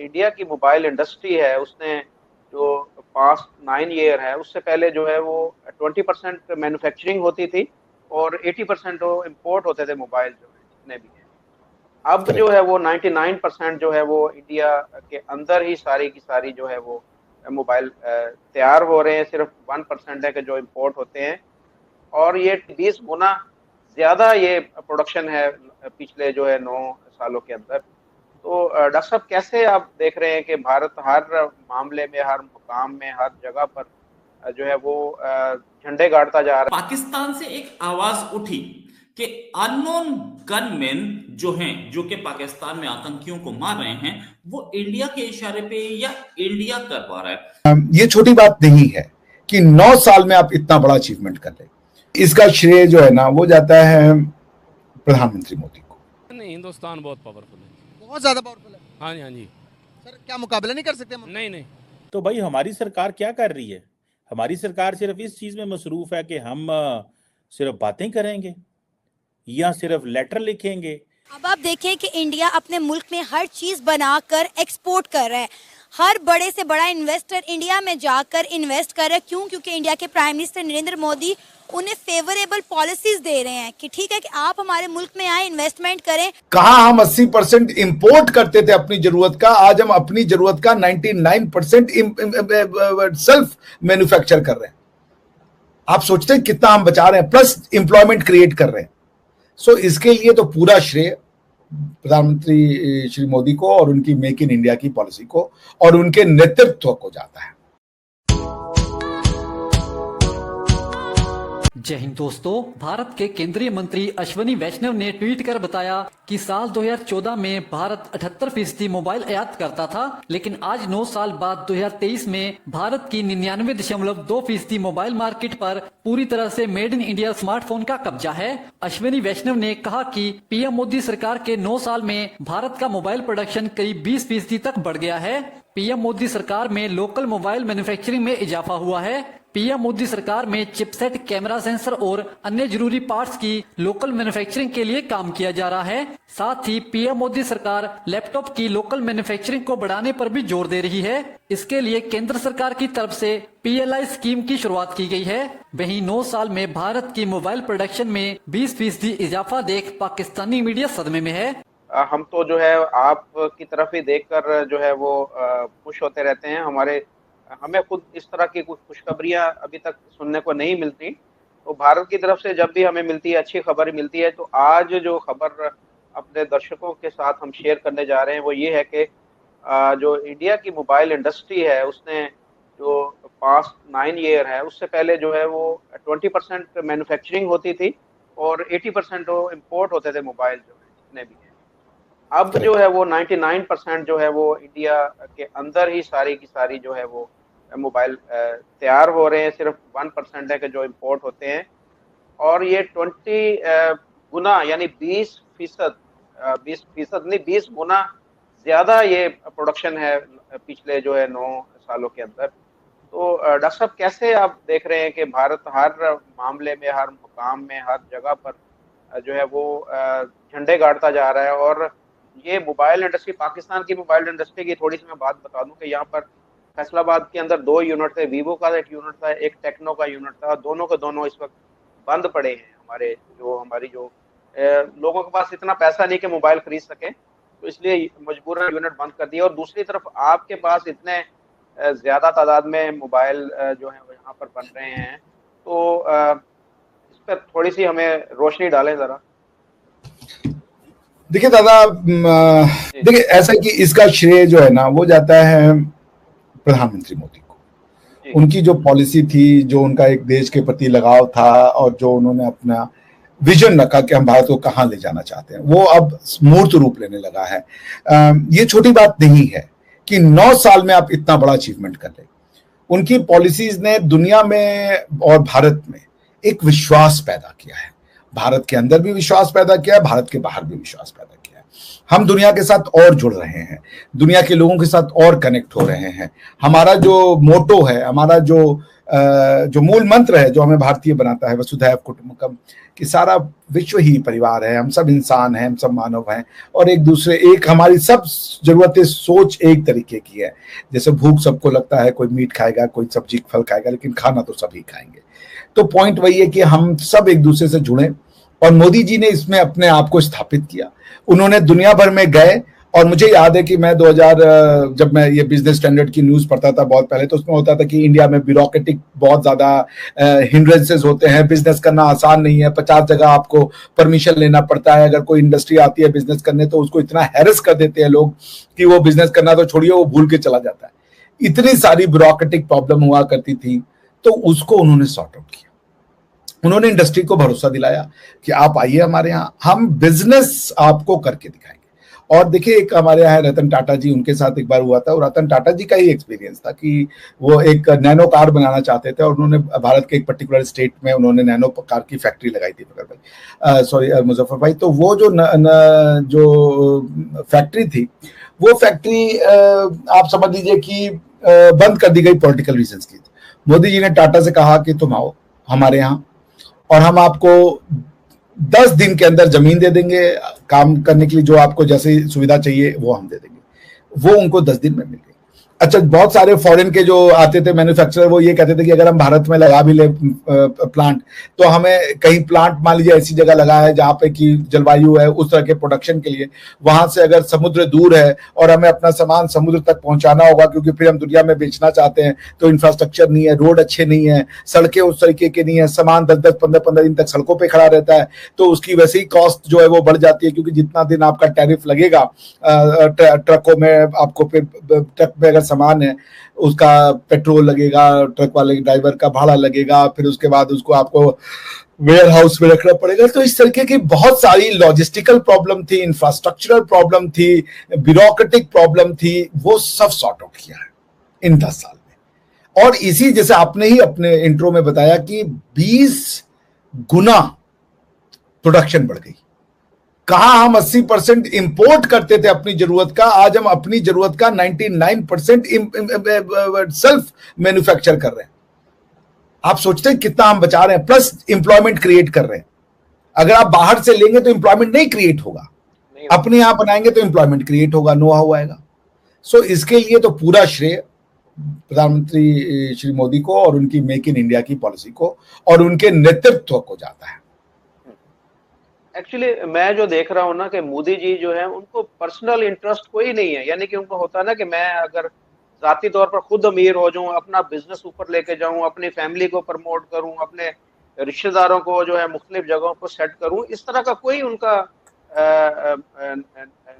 India की mobile industry है उसने जो पास्ट 9 ईयर है उससे पहले जो है वो 20% मैन्युफैक्चरिंग होती थी और 80% वो इम्पोर्ट होते थे मोबाइल जो है जितने भी हैं। अब जो करेक्ट। है वो 99% जो है वो इंडिया के अंदर ही सारी की सारी जो है वो मोबाइल तैयार हो रहे हैं। सिर्फ 1% है कि जो इम्पोर्ट होते हैं और ये 20 गुना ज्यादा ये प्रोडक्शन है पिछले जो है 9 सालों के अंदर। तो डॉक्टर साहब कैसे आप देख रहे हैं कि भारत हर मामले में, हर मुकाम में, हर जगह पर जो है वो झंडे गाड़ता जा रहा पाकिस्तान से एक आवाज उठी कि अननोन गनमैन जो हैं, जो कि पाकिस्तान में आतंकियों को मार रहे हैं, वो इंडिया के इशारे पे या इंडिया करवा रहा है। ये छोटी बात नहीं है कि 9 साल में आप इतना बड़ा अचीवमेंट कर ले। इसका श्रेय जो है ना वो जाता है प्रधानमंत्री मोदी को। नहीं, हिंदुस्तान बहुत पावरफुल है, बहुत ज्यादा पावरफुल है। हाँ जी हाँ जी। सर क्या मुकाबला नहीं कर सकते हम? नहीं नहीं, तो भाई हमारी सरकार क्या कर रही है? हमारी सरकार सिर्फ इस चीज में मसरूफ है कि हम सिर्फ बातें करेंगे या सिर्फ लेटर लिखेंगे। अब आप देखें कि इंडिया अपने मुल्क में हर चीज बनाकर एक्सपोर्ट कर रहा है। हर बड़े से बड़ा इन्वेस्टर इंडिया में जाकर इन्वेस्ट कर रहा है। क्यों? क्योंकि इंडिया के प्राइम मिनिस्टर नरेंद्र मोदी उन्हें फेवरेबल पॉलिसीज दे रहे हैं कि ठीक है कि आप हमारे मुल्क में आए, इन्वेस्टमेंट करें। कहां हम 80% इंपोर्ट करते थे अपनी जरूरत का, आज हम अपनी जरूरत का 99% सेल्फ मैन्युफैक्चर कर रहे हैं। आप सोचते हैं कितना हम बचा रहे हैं, प्लस इंप्लॉयमेंट क्रिएट कर रहे हैं। सो इसके लिए तो पूरा श्रेय प्रधानमंत्री श्री मोदी को और उनकी मेक इन इंडिया की पॉलिसी को और उनके नेतृत्व को जाता है। जय हिंद दोस्तों। भारत के केंद्रीय मंत्री अश्विनी वैष्णव ने ट्वीट कर बताया कि साल 2014 में भारत 78% मोबाइल आयात करता था, लेकिन आज 9 साल बाद 2023 में भारत की 99.2% मोबाइल मार्केट पर पूरी तरह से मेड इन इंडिया स्मार्टफोन का कब्जा है। अश्विनी वैष्णव ने कहा कि पीएम मोदी सरकार के 9 साल में भारत का मोबाइल प्रोडक्शन करीब 20% तक बढ़ गया है। पीएम मोदी सरकार में लोकल मोबाइल मैन्युफैक्चरिंग में इजाफा हुआ है। पीएम मोदी सरकार में चिपसेट, कैमरा, सेंसर और अन्य जरूरी पार्ट्स की लोकल मैन्युफैक्चरिंग के लिए काम किया जा रहा है। साथ ही पीएम मोदी सरकार लैपटॉप की लोकल मैन्युफैक्चरिंग को बढ़ाने पर भी जोर दे रही है। इसके लिए केंद्र सरकार की तरफ से PLI स्कीम की शुरुआत की गई है। वहीं 9 साल में भारत की मोबाइल प्रोडक्शन में 20% इजाफा देख पाकिस्तानी मीडिया सदमे में है। हम तो जो है आपकी तरफ ही देखकर जो है वो खुश होते रहते हैं। हमें खुद इस तरह की कुछ खुशखबरियां अभी तक सुनने को नहीं मिलती। तो भारत की तरफ से जब भी हमें मिलती है, अच्छी खबर मिलती है, तो आज जो खबर अपने दर्शकों के साथ हम शेयर करने जा रहे हैं वो ये है कि जो इंडिया की मोबाइल इंडस्ट्री है उसने जो पास्ट 9 ईयर है उससे पहले जो है वो 20% मैन्युफैक्चरिंग होती थी और 80% वो इम्पोर्ट होते थे मोबाइल जो है जितने भी हैं। अब जो है वो 99% जो है वो इंडिया के अंदर ही सारी की सारी जो है वो मोबाइल तैयार हो रहे हैं। सिर्फ 1% है कि जो इम्पोर्ट होते हैं और ये 20 गुना यानी 20% नहीं 20 गुना ज्यादा ये प्रोडक्शन है पिछले जो है 9 सालों के अंदर। तो डॉक्टर साहब कैसे आप देख रहे हैं कि भारत हर मामले में, हर मुकाम में, हर जगह पर जो है वो झंडे गाड़ता जा रहा है। और ये मोबाइल इंडस्ट्री, पाकिस्तान की मोबाइल इंडस्ट्री की थोड़ी सी मैं बात बता दूं कि यहाँ पर फैसलाबाद के अंदर 2 यूनिट थे, वीवो का एक यूनिट था, एक टेक्नो का यूनिट था। दोनों के दोनों इस वक्त बंद पड़े हैं। हमारी जो लोगों के पास इतना पैसा नहीं कि मोबाइल खरीद सके, तो इसलिए मजबूरन यूनिट बंद कर दिया। और दूसरी तरफ आपके पास इतने ज्यादा तादाद में मोबाइल जो है यहाँ पर बन रहे हैं, तो इस पर थोड़ी सी हमें रोशनी डालें जरा। देखिए दादा, देखिए ऐसा कि इसका श्रेय जो है ना वो जाता है प्रधानमंत्री मोदी को। उनकी जो पॉलिसी थी, जो उनका एक देश के प्रति लगाव था और जो उन्होंने अपना विजन रखा कि हम भारत को कहां ले जाना चाहते हैं, वो अब मूर्त रूप लेने लगा है। ये छोटी बात नहीं है कि 9 साल में आप इतना बड़ा अचीवमेंट कर ले। उनकी पॉलिसीज ने दुनिया में और भारत में एक विश्वास पैदा किया है। भारत के अंदर भी विश्वास पैदा किया है, भारत के बाहर भी विश्वास पैदा किया है। हम दुनिया के साथ और जुड़ रहे हैं, दुनिया के लोगों के साथ और कनेक्ट हो रहे हैं। हमारा जो मोटो है, हमारा जो जो मूल मंत्र है जो हमें भारतीय बनाता है, वसुधैव कुटुंबकम, कि सारा विश्व ही परिवार है, हम सब इंसान हैं, हम सब मानव हैं, और एक हमारी सब जरूरतें सोच एक तरीके की है। जैसे भूख सबको लगता है, कोई मीट खाएगा, कोई सब्जी फल खाएगा, लेकिन खाना तो सभी खाएंगे। तो पॉइंट वही है कि हम सब एक दूसरे से जुड़े, और मोदी जी ने इसमें अपने आप को स्थापित किया। उन्होंने दुनिया भर में गए, और मुझे याद है कि मैं 2000 जब मैं ये बिजनेस स्टैंडर्ड की न्यूज पढ़ता था बहुत पहले, तो उसमें होता था कि इंडिया में ब्यूरोक्रेटिक बहुत ज्यादा हिंड्रेंसेस होते हैं, बिजनेस करना आसान नहीं है, 50 जगह आपको परमिशन लेना पड़ता है। अगर कोई इंडस्ट्री आती है बिजनेस करने तो उसको इतना हैरेस कर देते हैं लोग कि वो बिजनेस करना तो छोड़िए, वो भूल के चला जाता है। इतनी सारी ब्यूरोक्रेटिक प्रॉब्लम हुआ करती थी, तो उसको उन्होंने सॉर्ट आउट किया। उन्होंने इंडस्ट्री को भरोसा दिलाया कि आप आइए हमारे यहाँ, हम बिजनेस आपको करके दिखाएंगे। और देखिए, एक हमारे यहाँ रतन टाटा जी, उनके साथ एक बार हुआ था, और रतन टाटा जी का ही एक्सपीरियंस था कि वो एक नैनो कार बनाना चाहते थे, और उन्होंने भारत के एक पर्टिकुलर स्टेट में उन्होंने नैनो कार की फैक्ट्री लगाई थी, मुजफ्फर भाई। तो वो जो फैक्ट्री थी, वो फैक्ट्री आप समझ लीजिए कि बंद कर दी गई पॉलिटिकल रीजंस की। मोदी जी ने टाटा से कहा कि तुम आओ हमारे यहाँ, और हम आपको 10 दिन के अंदर जमीन दे देंगे, काम करने के लिए जो आपको जैसे सुविधा चाहिए वो हम दे देंगे। वो उनको 10 दिन में मिल गई। अच्छा, बहुत सारे फॉरेन के जो आते थे मैन्युफैक्चरर, वो ये कहते थे कि अगर हम भारत में लगा भी ले प्लांट, तो हमें कहीं प्लांट मान लीजिए ऐसी जगह लगा है जहाँ पे कि जलवायु है उस तरह के प्रोडक्शन के लिए, वहां से अगर समुद्र दूर है और हमें अपना सामान समुद्र तक पहुंचाना होगा, क्योंकि फिर हम दुनिया में बेचना चाहते हैं, तो इंफ्रास्ट्रक्चर नहीं है, रोड अच्छे नहीं है, सड़कें उस तरीके की नहीं है, सामान 10-10, 15-15 दिन तक सड़कों पर खड़ा रहता है, तो उसकी वैसे ही कॉस्ट जो है वो बढ़ जाती है, क्योंकि जितना दिन आपका टैरिफ लगेगा ट्रकों में, आपको फिर ट्रक में अगर सामान है उसका पेट्रोल लगेगा, ट्रक वाले ड्राइवर का भाड़ा लगेगा, फिर उसके बाद उसको आपको वेयर हाउस में रखना पड़ेगा। तो इस तरीके की बहुत सारी लॉजिस्टिकल प्रॉब्लम थी, इंफ्रास्ट्रक्चरल प्रॉब्लम थी, ब्यूरोक्रेटिक प्रॉब्लम थी, वो सब सॉर्ट आउट किया है इन 10 साल में। और इसी, जैसे आपने ही अपने इंट्रो में बताया कि 20 गुना प्रोडक्शन बढ़ गई। कहा हम 80% इंपोर्ट करते थे अपनी जरूरत का, आज हम अपनी जरूरत का 99% सेल्फ मैन्युफैक्चर कर रहे हैं। आप सोचते हैं कितना हम बचा रहे हैं, प्लस इंप्लॉयमेंट क्रिएट कर रहे हैं। अगर आप बाहर से लेंगे तो इंप्लॉयमेंट नहीं क्रिएट होगा, अपने यहां बनाएंगे तो इंप्लॉयमेंट क्रिएट होगा, नो हाउ आएगा। सो इसके लिए तो पूरा श्रेय प्रधानमंत्री श्री मोदी को और उनकी मेक इन इंडिया की पॉलिसी को और उनके नेतृत्व को जाता है। एक्चुअली मैं जो देख रहा हूँ ना कि मोदी जी जो है उनको पर्सनल इंटरेस्ट कोई नहीं है, यानी कि उनको होता है ना कि मैं अगर जाती तौर पर खुद अमीर हो जाऊं, अपना बिजनेस ऊपर लेके जाऊं, अपनी फैमिली को प्रमोट करूं, अपने रिश्तेदारों को जो है मुख्तलिफ जगहों पर सेट करूं, इस तरह का कोई उनका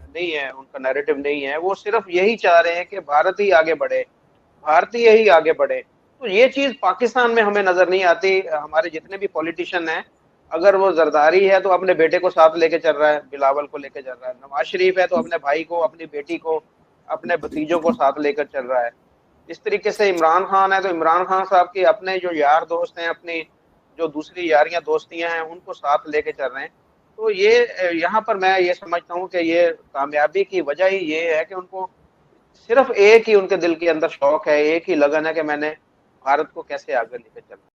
नहीं है, उनका नैरेटिव नहीं है। वो सिर्फ यही चाह रहे हैं कि भारत ही आगे बढ़े, भारतीय ही आगे बढ़े। तो ये चीज पाकिस्तान में हमें नजर नहीं आती। हमारे जितने भी पॉलिटिशियन हैं, अगर वो जरदारी है तो अपने बेटे को साथ लेके चल रहा है, बिलावल को लेके चल रहा है, नवाज शरीफ है तो अपने भाई को, अपनी बेटी को, अपने भतीजों को साथ लेकर चल रहा है। इस तरीके से इमरान खान है तो इमरान खान साहब के अपने जो यार दोस्त हैं, अपनी जो दूसरी यारियां दोस्तियां हैं, उनको साथ लेके चल रहे हैं। तो ये यहाँ पर मैं ये समझता हूँ कि ये कामयाबी की वजह ही ये है कि उनको सिर्फ एक ही उनके दिल के अंदर शौक है, एक ही लगन है कि मैंने भारत को कैसे आगे लेके चलना।